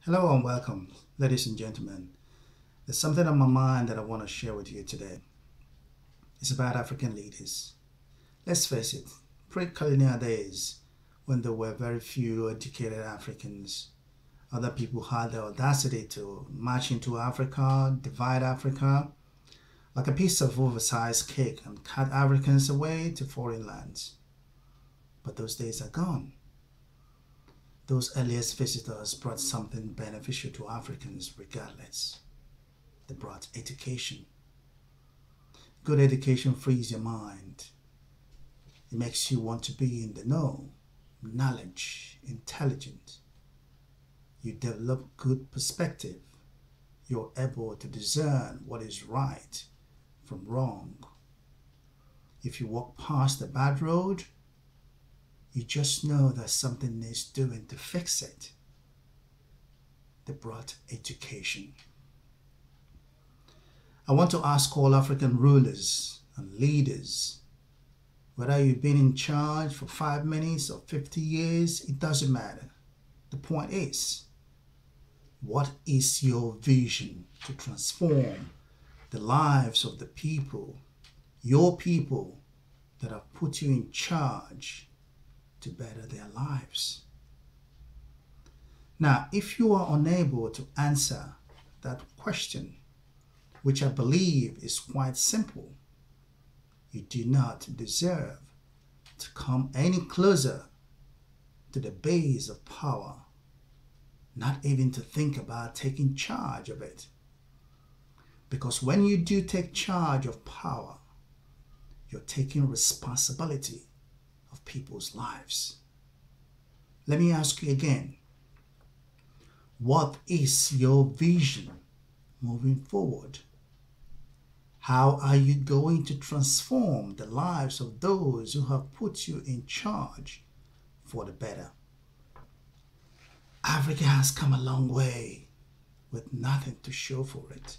Hello and welcome, ladies and gentlemen. There's something on my mind that I want to share with you today. It's about African leaders. Let's face it, pre-colonial days, when there were very few educated Africans, other people had the audacity to march into Africa, divide Africa like a piece of oversized cake and cut Africans away to foreign lands. But those days are gone. Those earliest visitors brought something beneficial to Africans regardless. They brought education. Good education frees your mind. It makes you want to be in the know, knowledge, intelligent. You develop good perspective. You're able to discern what is right from wrong. If you walk past a bad road, you just know that something needs doing to fix it. They brought education. I want to ask all African rulers and leaders, whether you've been in charge for 5 minutes or 50 years, it doesn't matter. The point is, what is your vision to transform the lives of the people, your people that have put you in charge to better their lives? Now, if you are unable to answer that question, which I believe is quite simple, you do not deserve to come any closer to the base of power, not even to think about taking charge of it. Because when you do take charge of power, you're taking responsibility of people's lives. Let me ask you again, what is your vision moving forward? How are you going to transform the lives of those who have put you in charge for the better? Africa has come a long way with nothing to show for it.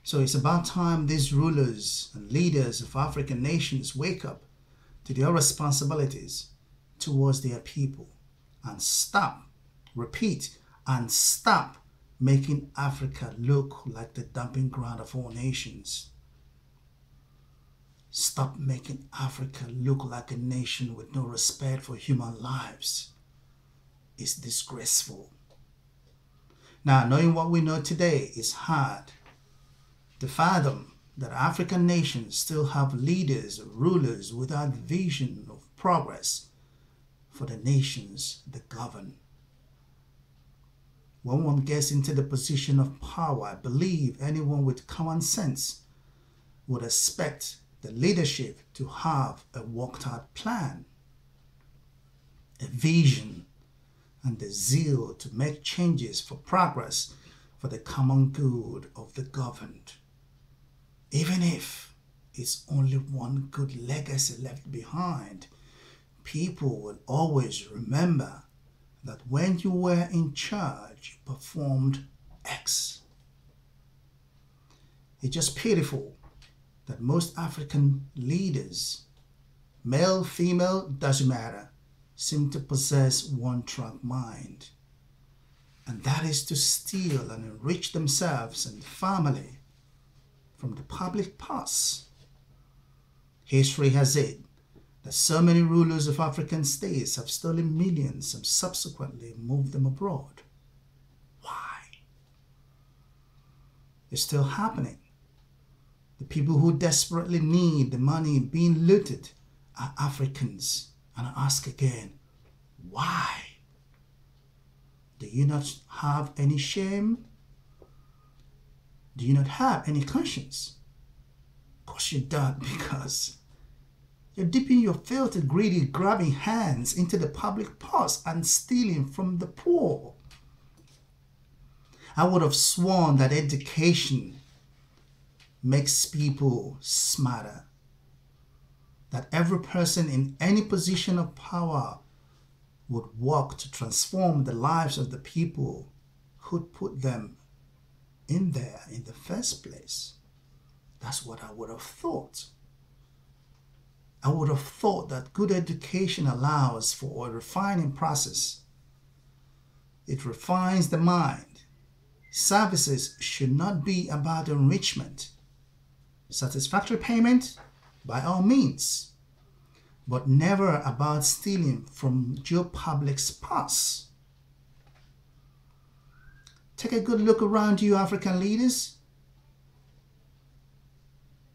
So it's about time these rulers and leaders of African nations wake up to their responsibilities towards their people and stop, repeat, and stop making Africa look like the dumping ground of all nations. Stop making Africa look like a nation with no respect for human lives. It's disgraceful. Now, knowing what we know today is hard to fathom that African nations still have leaders, rulers without vision of progress for the nations they govern. When one gets into the position of power, I believe anyone with common sense would expect the leadership to have a worked out plan, a vision, and the zeal to make changes for progress for the common good of the governed. Even if it's only one good legacy left behind, people will always remember that when you were in charge, you performed X. It's just pitiful that most African leaders, male, female, doesn't matter, seem to possess one-track mind. And that is to steal and enrich themselves and family from the public purse. History has it that so many rulers of African states have stolen millions and subsequently moved them abroad. Why? It's still happening. The people who desperately need the money being looted are Africans. And I ask again, why? Do you not have any shame? Do you not have any conscience? Of course you don't, because you're dipping your filthy, greedy, grabbing hands into the public purse and stealing from the poor. I would have sworn that education makes people smarter, that every person in any position of power would work to transform the lives of the people who'd put them in there in the first place. That's what I would have thought. I would have thought that good education allows for a refining process. It refines the mind. Services should not be about enrichment. Satisfactory payment, by all means, but never about stealing from your public's purse. Take a good look around you, African leaders.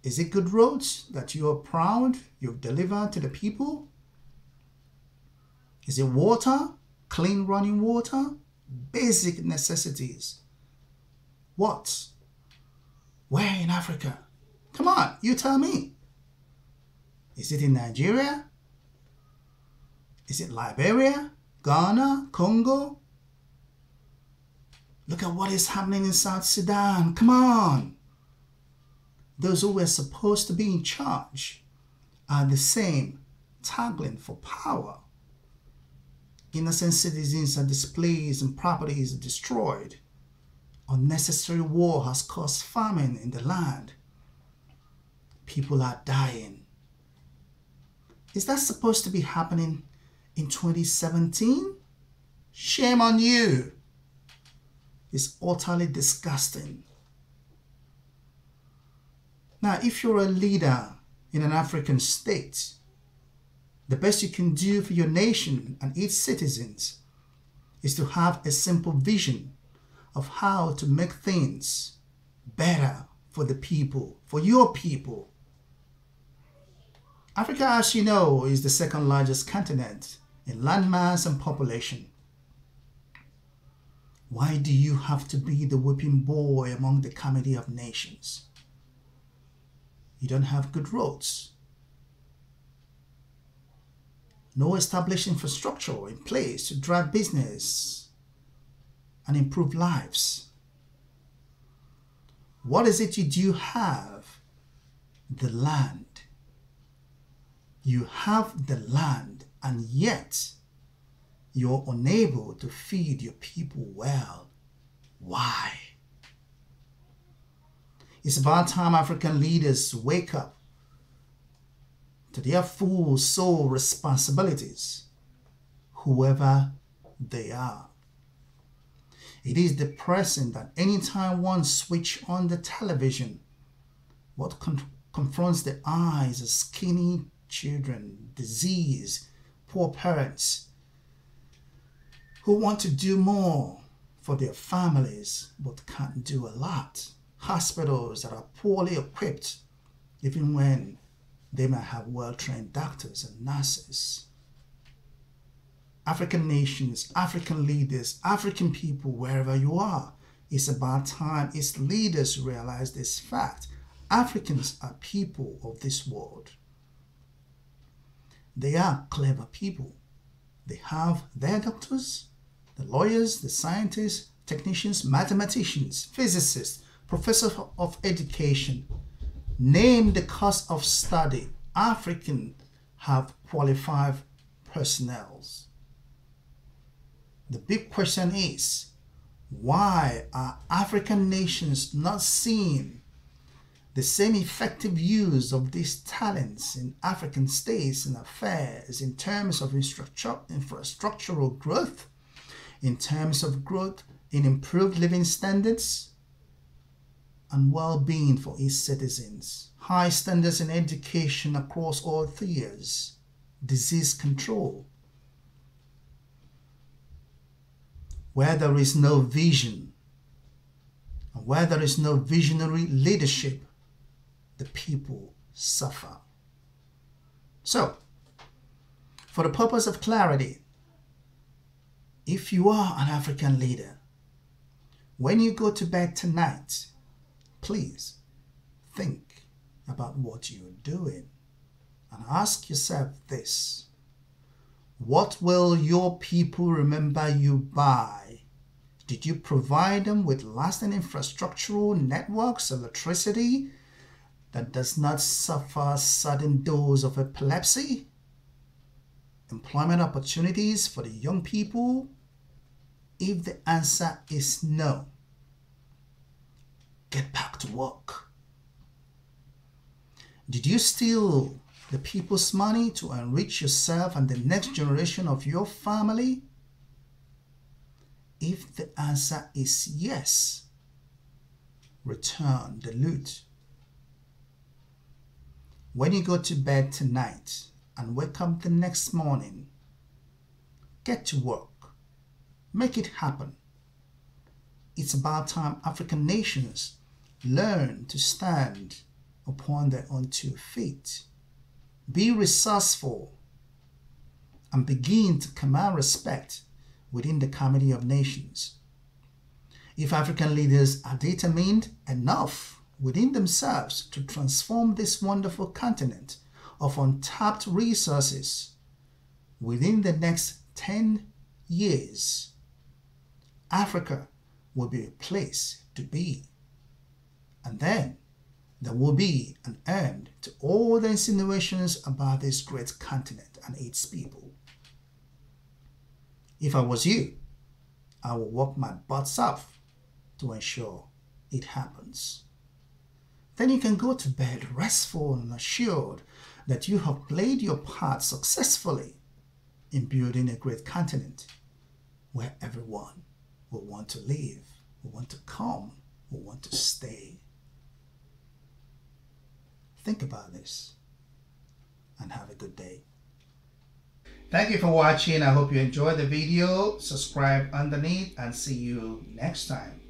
Is it good roads that you are proud you've delivered to the people? Is it water, clean running water, basic necessities? What? Where in Africa? Come on, you tell me. Is it in Nigeria? Is it Liberia, Ghana, Congo? Look at what is happening in South Sudan. Come on. Those who were supposed to be in charge are the same, tackling for power. Innocent citizens are displaced and properties are destroyed. Unnecessary war has caused famine in the land. People are dying. Is that supposed to be happening in 2017? Shame on you. It's utterly disgusting. Now, if you're a leader in an African state, the best you can do for your nation and its citizens is to have a simple vision of how to make things better for the people, for your people. Africa, as you know, is the second largest continent in landmass and population. Why do you have to be the whipping boy among the comedy of nations? You don't have good roads. No established infrastructure in place to drive business and improve lives. What is it you do have? The land. You have the land, and yet you're unable to feed your people well. Why? It's about time African leaders wake up to their full soul responsibilities, whoever they are. It is depressing that anytime one switches on the television, what confronts the eyes are skinny children, disease, poor parents who want to do more for their families but can't do a lot. Hospitals that are poorly equipped, even when they might have well-trained doctors and nurses. African nations, African leaders, African people, wherever you are, it's about time its leaders realize this fact. Africans are people of this world. They are clever people. They have their doctors, the lawyers, the scientists, technicians, mathematicians, physicists, professors of education. Name the course of study. Africans have qualified personnel. The big question is, why are African nations not seeing the same effective use of these talents in African states and affairs in terms of infrastructural growth, in terms of growth in improved living standards and well-being for its citizens, high standards in education across all tiers, disease control? Where there is no vision and where there is no visionary leadership, the people suffer. So, for the purpose of clarity, if you are an African leader, when you go to bed tonight, please think about what you're doing and ask yourself this: what will your people remember you by? Did you provide them with lasting infrastructural networks, electricity that does not suffer sudden dose of epilepsy? Employment opportunities for the young people? If the answer is no, get back to work. Did you steal the people's money to enrich yourself and the next generation of your family? If the answer is yes, return the loot. When you go to bed tonight and wake up the next morning, get to work. Make it happen. It's about time African nations learn to stand upon their own 2 feet. Be resourceful and begin to command respect within the community of nations. If African leaders are determined enough within themselves to transform this wonderful continent of untapped resources within the next 10 years, Africa will be a place to be. And then there will be an end to all the insinuations about this great continent and its people. If I was you, I would work my butts off to ensure it happens. Then you can go to bed restful and assured that you have played your part successfully in building a great continent where everyone will want to live, will want to come, will want to stay. Think about this and have a good day. Thank you for watching. I hope you enjoyed the video. Subscribe underneath and see you next time.